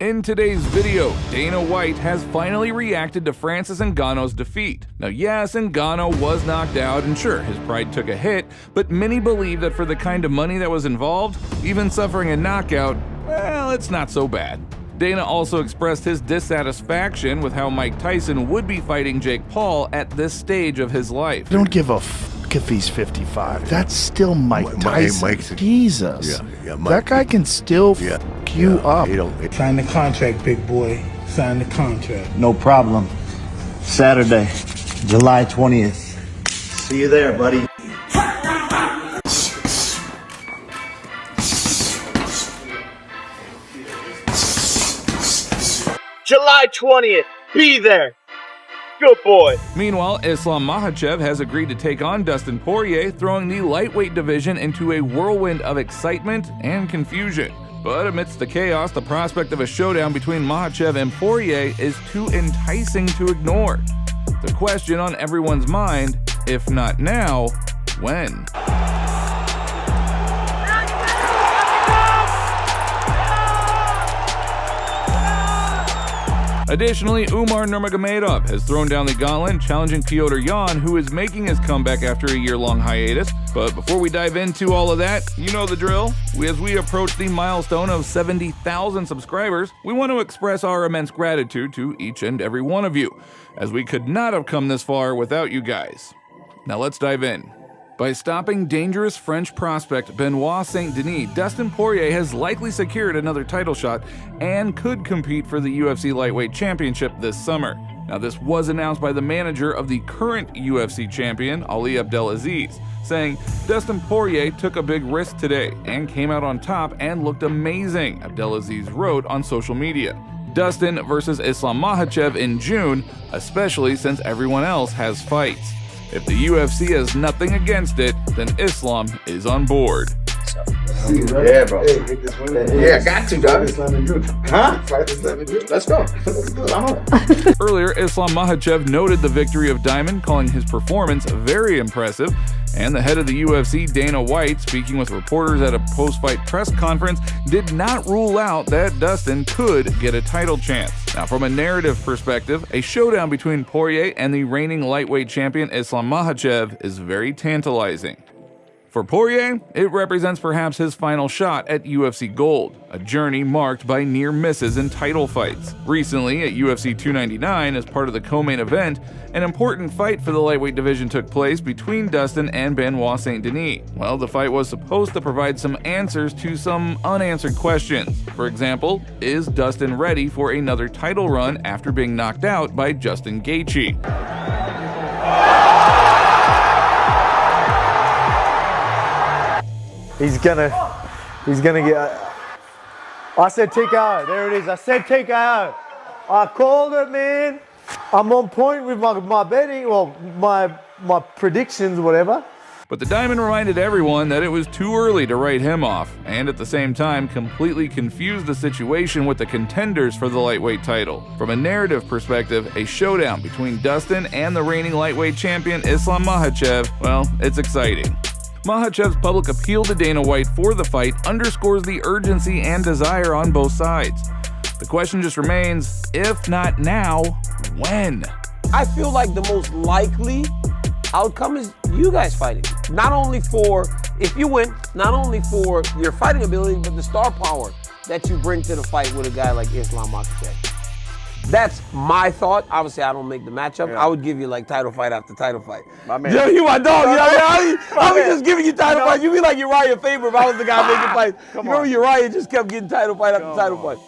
In today's video, Dana White has finally reacted to Francis Ngannou's defeat. Now yes, Ngannou was knocked out and sure, his pride took a hit, but many believe that for the kind of money that was involved, even suffering a knockout, well, it's not so bad. Dana also expressed his dissatisfaction with how Mike Tyson would be fighting Jake Paul at this stage of his life. Don't give a f if he's 55. That's still Mike Tyson. Jesus. Yeah, Mike, that guy can still f you up. Sign the contract, big boy. Sign the contract. No problem. Saturday, July 20th. See you there, buddy. July 20th. Be there. Good boy. Meanwhile, Islam Makhachev has agreed to take on Dustin Poirier, throwing the lightweight division into a whirlwind of excitement and confusion. But amidst the chaos, the prospect of a showdown between Makhachev and Poirier is too enticing to ignore. The question on everyone's mind, if not now, when? Additionally, Umar Nurmagomedov has thrown down the gauntlet, challenging Petr Yan, who is making his comeback after a year-long hiatus. But before we dive into all of that, you know the drill. As we approach the milestone of 70,000 subscribers, we want to express our immense gratitude to each and every one of you, as we could not have come this far without you guys. Now let's dive in. By stopping dangerous French prospect Benoit Saint-Denis, Dustin Poirier has likely secured another title shot and could compete for the UFC Lightweight Championship this summer. Now, this was announced by the manager of the current UFC champion, Ali Abdelaziz, saying, "Dustin Poirier took a big risk today and came out on top and looked amazing," Abdelaziz wrote on social media. Dustin versus Islam Makhachev in June, especially since everyone else has fights. If the UFC has nothing against it, then Islam is on board. Yeah, bro. Yeah, got to, dog. Huh? Let's go. Earlier, Islam Makhachev noted the victory of Diamond, calling his performance very impressive. And the head of the UFC, Dana White, speaking with reporters at a post-fight press conference, did not rule out that Dustin could get a title chance. Now, from a narrative perspective, a showdown between Porier and the reigning lightweight champion Islam Makhachev is very tantalizing. For Porier, it represents perhaps his final shot at UFC Gold, a journey marked by near misses in title fights. Recently, at UFC 299, as part of the co-main event, an important fight for the lightweight division took place between Dustin and Benoit Saint-Denis. Well, the fight was supposed to provide some answers to some unanswered questions. For example, is Dustin ready for another title run after being knocked out by Justin Gaethje? He's gonna get. I said take out. There it is. I said take out. I called it, man. I'm on point with my betting, well, my predictions, whatever. But the Diamond reminded everyone that it was too early to write him off, and at the same time completely confused the situation with the contenders for the lightweight title. From a narrative perspective, a showdown between Dustin and the reigning lightweight champion Islam Makhachev, well, it's exciting. Makhachev's public appeal to Dana White for the fight underscores the urgency and desire on both sides. The question just remains, if not now, when? I feel like the most likely outcome is you guys fighting. Not only for, if you win, not only for your fighting ability, but the star power that you bring to the fight with a guy like Islam Makhachev. That's my thought. Obviously, I don't make the matchup. Yeah. I would give you like title fight after title fight. My man. You my dog. I was just giving you title fight. You be like Uriah Faber if I was the guy making fights. You remember Uriah just kept getting title fight after title fight.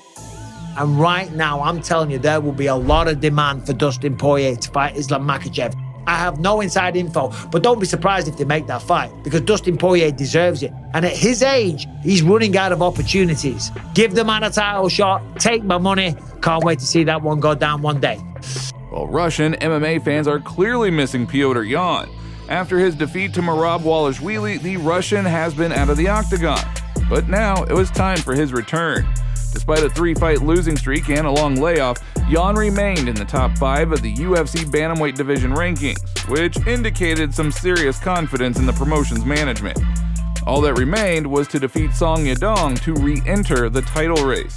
And right now, I'm telling you, there will be a lot of demand for Dustin Poirier to fight Islam Makhachev. I have no inside info, but don't be surprised if they make that fight, because Dustin Poirier deserves it. And at his age, he's running out of opportunities. Give the man a title shot, take my money. Can't wait to see that one go down one day. Well, Russian MMA fans are clearly missing Petr Yan. After his defeat to Merab Dvalishvili, the Russian has been out of the octagon. But now it was time for his return. Despite a 3-fight losing streak and a long layoff, Yan remained in the top 5 of the UFC Bantamweight division rankings, which indicated some serious confidence in the promotion's management. All that remained was to defeat Song Yadong to re-enter the title race.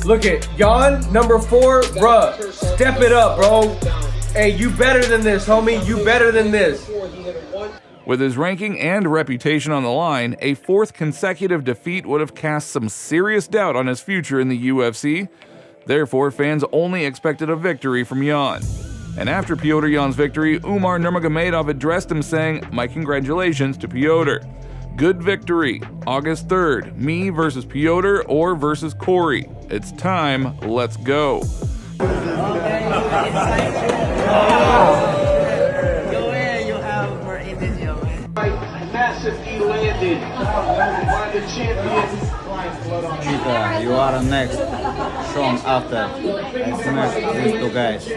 Look at Yan, number 4, bruh. Step it up, bro. Hey, you better than this, homie. You better than this. With his ranking and reputation on the line, a 4th consecutive defeat would have cast some serious doubt on his future in the UFC. Therefore, fans only expected a victory from Yan. And after Petr Yan's victory, Umar Nurmagomedov addressed him saying, "My congratulations to Petr. Good victory. August 3rd, me versus Petr or versus Corey. It's time, let's go." Massively landed by the champion. Chica, you are next. Strong after. I smashed these 2 guys.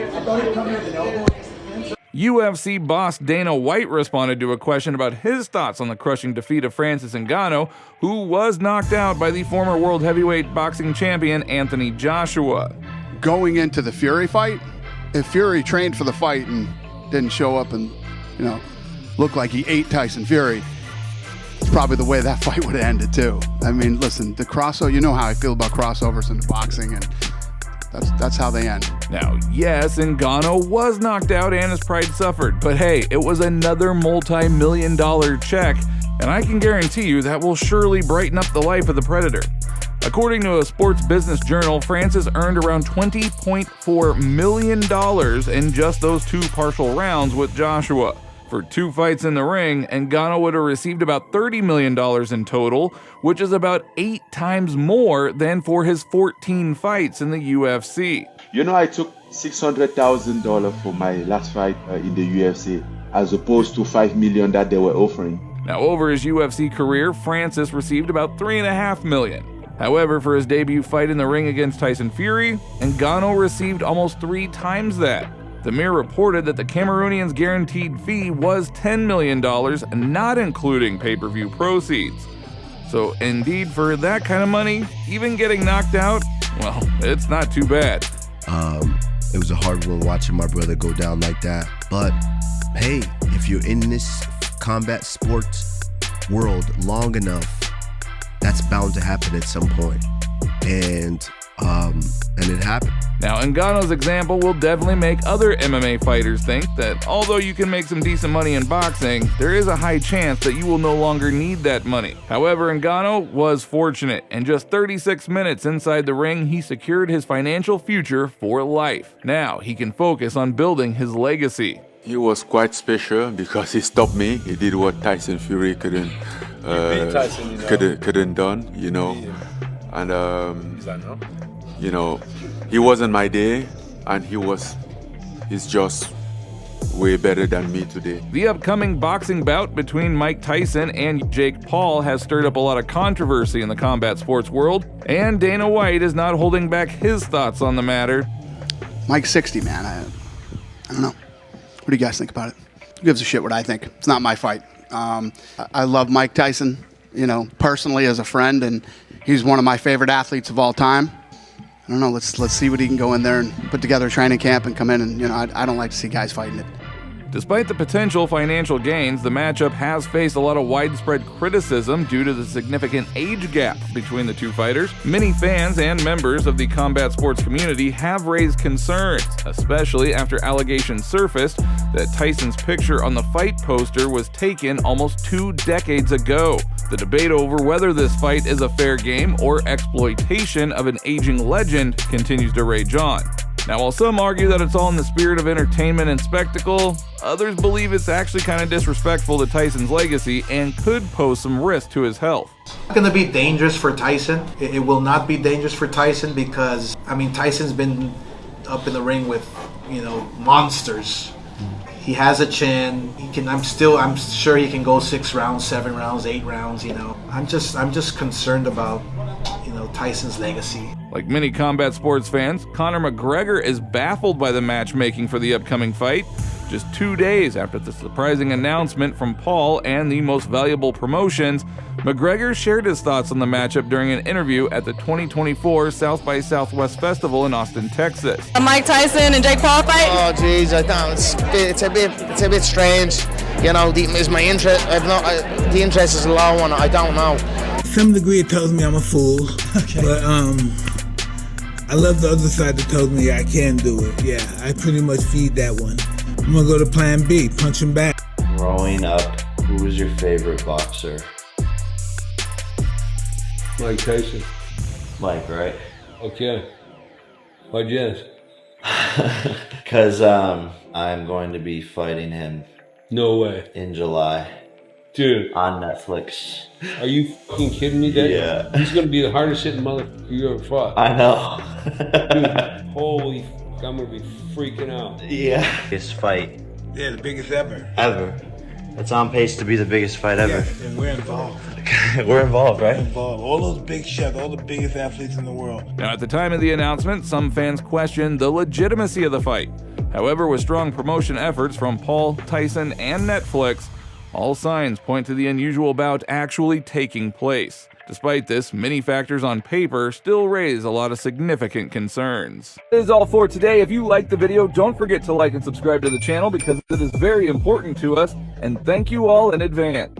UFC boss Dana White responded to a question about his thoughts on the crushing defeat of Francis Ngannou, who was knocked out by the former world heavyweight boxing champion Anthony Joshua. Going into the Fury fight, if Fury trained for the fight and didn't show up and, look like he ate Tyson Fury, it's probably the way that fight would have ended too. I mean, listen, the crossover, you know how I feel about crossovers in boxing, and that's how they end. Now, yes, Ngannou was knocked out and his pride suffered, but hey, it was another multi-million-dollar check, and I can guarantee you that will surely brighten up the life of the Predator. According to a sports business journal, Francis earned around $20.4 million in just those 2 partial rounds with Joshua. For 2 fights in the ring, Ngannou would have received about $30 million in total, which is about 8 times more than for his 14 fights in the UFC. I took $600,000 for my last fight in the UFC, as opposed to $5 million that they were offering. Now, over his UFC career, Francis received about $3.5 million. However, for his debut fight in the ring against Tyson Fury, Ngannou received almost 3 times that. The Mirror reported that the Cameroonian's guaranteed fee was $10 million, not including pay-per-view proceeds. So indeed, for that kind of money, even getting knocked out, well, it's not too bad. It was a hard one watching my brother go down like that. But hey, if you're in this combat sports world long enough, that's bound to happen at some point. And it happened. Now, Ngannou's example will definitely make other MMA fighters think that although you can make some decent money in boxing, there is a high chance that you will no longer need that money. However, Ngannou was fortunate. In just 36 minutes inside the ring, he secured his financial future for life. Now, he can focus on building his legacy. He was quite special because he stopped me. He did what Tyson Fury couldn't done, And he wasn't my day, and he's just way better than me today. The upcoming boxing bout between Mike Tyson and Jake Paul has stirred up a lot of controversy in the combat sports world, and Dana White is not holding back his thoughts on the matter. Mike's 60, man. I don't know. What do you guys think about it? Who gives a shit what I think? It's not my fight. I love Mike Tyson, personally as a friend, and he's one of my favorite athletes of all time. I don't know, let's see what he can go in there and put together a training camp and come in and, I don't like to see guys fighting it. Despite the potential financial gains, the matchup has faced a lot of widespread criticism due to the significant age gap between the 2 fighters. Many fans and members of the combat sports community have raised concerns, especially after allegations surfaced that Tyson's picture on the fight poster was taken almost 2 decades ago. The debate over whether this fight is a fair game or exploitation of an aging legend continues to rage on. Now, while some argue that it's all in the spirit of entertainment and spectacle, others believe it's actually kind of disrespectful to Tyson's legacy and could pose some risk to his health. It's not going to be dangerous for Tyson. It will not be dangerous for Tyson because, Tyson's been up in the ring with, monsters. He has a chin. I'm sure he can go 6 rounds, 7 rounds, 8 rounds, I'm just concerned about, Tyson's legacy. Like many combat sports fans, Conor McGregor is baffled by the matchmaking for the upcoming fight. Just 2 days after the surprising announcement from Paul and the Most Valuable Promotions, McGregor shared his thoughts on the matchup during an interview at the 2024 South by Southwest Festival in Austin, Texas. Mike Tyson and Jake Paul fight? Oh, geez, I don't. It's a bit strange. Is my interest? The interest is a low one. I don't know. To some degree, it tells me I'm a fool. Okay. But I love the other side that tells me I can do it. Yeah, I pretty much feed that one. I'm gonna go to plan B, punch him back. Growing up, who was your favorite boxer? Mike Tyson. Mike, right? Okay. Why'd you ask? Because I'm going to be fighting him. No way. In July. Dude. On Netflix. Are you fucking kidding me, Dad? Yeah. He's gonna be the hardest hitting motherfucker you ever fought. I know. Dude, holy fuck, I'm gonna be freaking out. Yeah. Biggest fight. Yeah, the biggest ever. Ever. It's on pace to be the biggest fight ever. Yes, and we're involved. We're involved, right? We're involved. All those big shots, all the biggest athletes in the world. Now, at the time of the announcement, some fans questioned the legitimacy of the fight. However, with strong promotion efforts from Paul, Tyson, and Netflix, all signs point to the unusual bout actually taking place. Despite this, many factors on paper still raise a lot of significant concerns. That is all for today. If you liked the video, don't forget to like and subscribe to the channel because it is very important to us, and thank you all in advance.